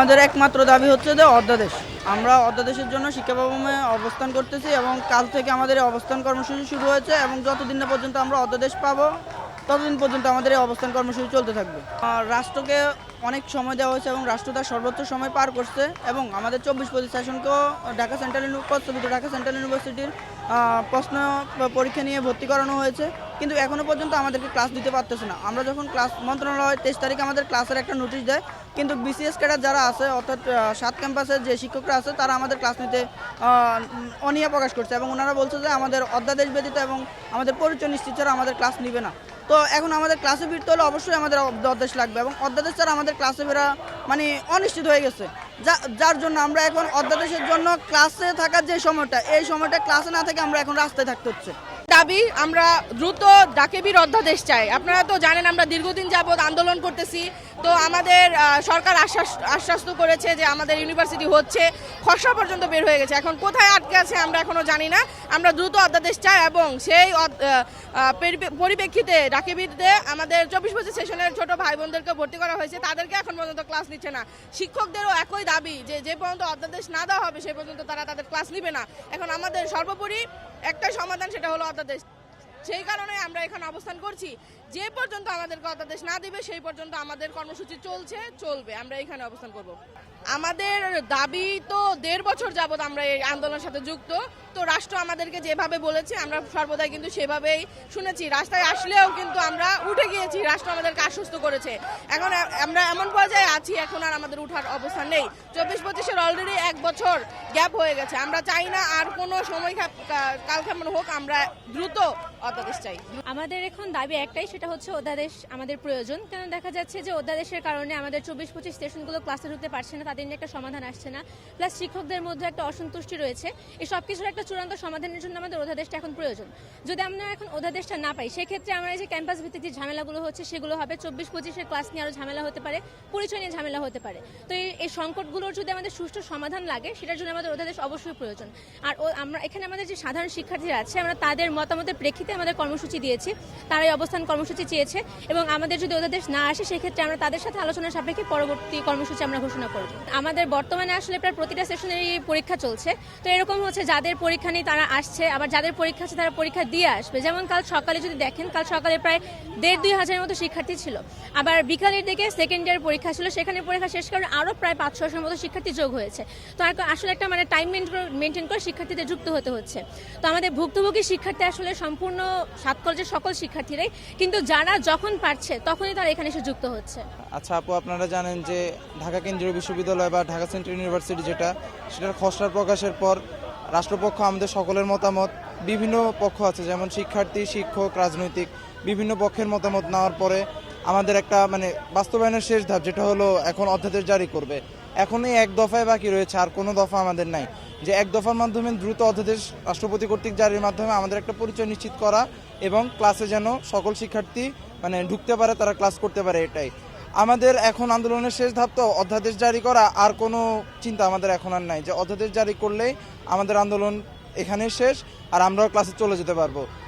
আমাদের একমাত্র দাবি হচ্ছে যে অধ্যাদেশ। আমরা অধ্যাদেশের জন্য শিক্ষা ভবনে অবস্থান করতেছি এবং কাল থেকে আমাদের এই অবস্থান কর্মসূচি শুরু হয়েছে এবং যতদিন না পর্যন্ত আমরা অধ্যাদেশ পাবো ততদিন পর্যন্ত আমাদের এই অবস্থান কর্মসূচি চলতে থাকবে। রাষ্ট্রকে অনেক সময় দেওয়া হয়েছে এবং রাষ্ট্র তার সর্বোচ্চ সময় পার করছে এবং আমাদের 24-25 সেশনকেও ঢাকা সেন্ট্রাল ইউনিভার্সিটির প্রশ্ন পরীক্ষা নিয়ে ভর্তি করানো হয়েছে, কিন্তু এখনও পর্যন্ত আমাদেরকে ক্লাস দিতে পারতেছে না। আমরা যখন ক্লাস মন্ত্রণালয় 23 তারিখে আমাদের ক্লাসের একটা নোটিশ দেয়, কিন্তু বিসিএস ক্যাডার যারা আছে অর্থাৎ 7 ক্যাম্পাসের যে শিক্ষকরা আছে তারা আমাদের ক্লাস নিতে অনীহা প্রকাশ করছে এবং ওনারা বলছে যে আমাদের অধ্যাদেশ ব্যতীত এবং আমাদের পরিচয় নিশ্চিত ছাড়া আমাদের ক্লাস নিবে না। তো এখন আমাদের ক্লাসে ফিরতে হলে অবশ্যই আমাদের অধ্যাদেশ লাগবে এবং অধ্যাদেশ ছাড়া আমাদের ক্লাসে ফেরা মানে অনিশ্চিত হয়ে গেছে, যার জন্য আমরা এখন অধ্যাদেশের জন্য ক্লাসে থাকার যে সময়টা, এই সময়টা ক্লাসে না থেকে আমরা এখন রাস্তায় থাকতে হচ্ছে। দাবি আমরা দ্রুত ডাকেবির অধ্যাদেশ চাই। আপনারা তো জানেন আমরা দীর্ঘদিন যাবৎ আন্দোলন করতেছি। তো আমাদের সরকার আশ্বস্ত করেছে যে আমাদের ইউনিভার্সিটি হচ্ছে, খসড়া পর্যন্ত বের হয়ে গেছে, এখন কোথায় আটকে আছে আমরা এখনো জানি না। আমরা দ্রুত অধ্যাদেশ চাই এবং সেই পরিপ্রেক্ষিতে ডাকেবিতে আমাদের 24-25 সেশনের ছোট ভাই বোনদেরকে ভর্তি করা হয়েছে, তাদেরকে এখন পর্যন্ত ক্লাস নিচ্ছে না। শিক্ষকদেরও একই দাবি যে পর্যন্ত অধ্যাদেশ না দেওয়া হবে সেই পর্যন্ত তারা তাদের ক্লাস নিবে না। এখন আমাদের সর্বোপরি একটাই সমাধান, সেটা হলো অধ্যাদেশ। সেই কারণে আমরা এখানে অবস্থান করছি। যে পর্যন্ত আমাদেরকে অধ্যাদেশ না দিবে সেই পর্যন্ত আমাদের কর্মসূচি চলবে। আমরা এখানে অবস্থান করব। আমাদের দাবি তো 1.5 বছর যাবত আমরা এই আন্দোলনের সাথে যুক্ত। তো রাষ্ট্র আমাদেরকে যেভাবে বলেছে আমরা সর্বদাই কিন্তু সেভাবেই শুনেছি। রাস্তায় আসলেও কিন্তু আমরা উঠে গিয়েছি, রাষ্ট্র আমাদেরকে আশ্বস্ত করেছে। এখন আমরা এমন পর্যায়ে আছি, এখন আর আমাদের উঠার অবস্থা নেই। 24-25-এর অলরেডি 1 বছর গ্যাপ হয়ে গেছে। আমরা চাই না আর কোনো সময় কালক্ষেপণ হোক, আমরা দ্রুত অধ্যাদেশ চাই। আমাদের এখন দাবি একটাই, সেটা হচ্ছে অধ্যাদেশ আমাদের প্রয়োজন। কারণ দেখা যাচ্ছে যে অধ্যাদেশের কারণে আমাদের 24-25 সেশনগুলো ক্লাসে ঢুকতে পারছে না, তাদের নিয়ে একটা সমাধান আসছে না, প্লাস শিক্ষকদের মধ্যে একটা অসন্তুষ্টি রয়েছে। এই সব কিছুর একটা চূড়ান্ত সমাধানের জন্য আমাদের অধ্যাদেশটা এখন প্রয়োজন। যদি আমরা এখন অধ্যাদেশটা না পাই, সেক্ষেত্রে আমরা এই যে ক্যাম্পাস ভিত্তিক যে ঝামেলাগুলো হচ্ছে সেগুলো হবে, 24-25-এর ক্লাস নিয়ে আরও ঝামেলা হতে পারে, পরিচয় নিয়ে ঝামেলা হতে পারে। তো এই সংকটগুলোর যদি আমাদের সুষ্ঠু সমাধান লাগে, সেটার জন্য আমাদের অধ্যাদেশ অবশ্যই প্রয়োজন। আর আমরা এখানে আমাদের যে সাধারণ শিক্ষার্থীরা আছে, আমরা তাদের মতামতের প্রেক্ষিতে আমাদের কর্মসূচি দিয়েছি, তারাই অবস্থান কর্মসূচি চেয়েছে এবং আমাদের যদি অধ্যাদেশ না আসে সেক্ষেত্রে আমরা তাদের সাথে আলোচনার সাপেক্ষে পরবর্তী কর্মসূচি আমরা ঘোষণা করব। আমাদের বর্তমানে আসলে প্রায় প্রতিটা সেশনেরই পরীক্ষা চলছে। তো এরকম হচ্ছে যাদের পরীক্ষা নেই তারা আসছে, আবার যাদের পরীক্ষা আছে তারা পরীক্ষা দিয়ে আসবে। যেমন কাল সকালে যদি দেখেন, কাল সকালে প্রায় 1,500-2 হাজারের মতো শিক্ষার্থী ছিল। আবার বিকালের দিকে সেকেন্ড ইয়ার পরীক্ষা ছিল, সেখানে পরীক্ষা শেষ করে আরও প্রায় 500-600-এর মতো শিক্ষার্থী যোগ হয়েছে। তো আসলে একটা টাইম মেনটেন করে শিক্ষার্থীদের যুক্ত হতে হচ্ছে। তো আমাদের ভুক্তভোগী শিক্ষার্থী আসলে সম্পূর্ণ 7 কলেজের সকল শিক্ষার্থীরাই, কিন্তু যারা যখন পারছে তখনই তারা এখানে এসে যুক্ত হচ্ছে। আচ্ছা আপু, আপনারা জানেন যে ঢাকা কেন্দ্রীয় বিশ্ববিদ্যালয় বা ঢাকা সেন্ট্রাল ইউনিভার্সিটি সেটার খসড়া প্রকাশের পর রাষ্ট্রপক্ষ আমাদের সকলের মতামত, বিভিন্ন পক্ষ আছে যেমন শিক্ষার্থী, শিক্ষক, রাজনৈতিক বিভিন্ন পক্ষের মতামত নেওয়ার পরে আমাদের একটা বাস্তবায়নের শেষ ধাপ, যেটা হলো এখন অধ্যাদেশ জারি করবে। এখনই 1 দফায় বাকি রয়েছে, আর কোনো দফা আমাদের নাই। যে 1 দফার মাধ্যমে দ্রুত অধ্যাদেশ রাষ্ট্রপতি কর্তৃক জারির মাধ্যমে আমাদের একটা পরিচয় নিশ্চিত করা এবং ক্লাসে যেন সকল শিক্ষার্থী ঢুকতে পারে, তারা ক্লাস করতে পারে, এটাই আমাদের এখন আন্দোলনের শেষ ধাপ। তো অধ্যাদেশ জারি করা, আর কোনো চিন্তা আমাদের এখন আর নাই। যে অধ্যাদেশ জারি করলেই আমাদের আন্দোলন এখানেই শেষ আর আমরাও ক্লাসে চলে যেতে পারবো।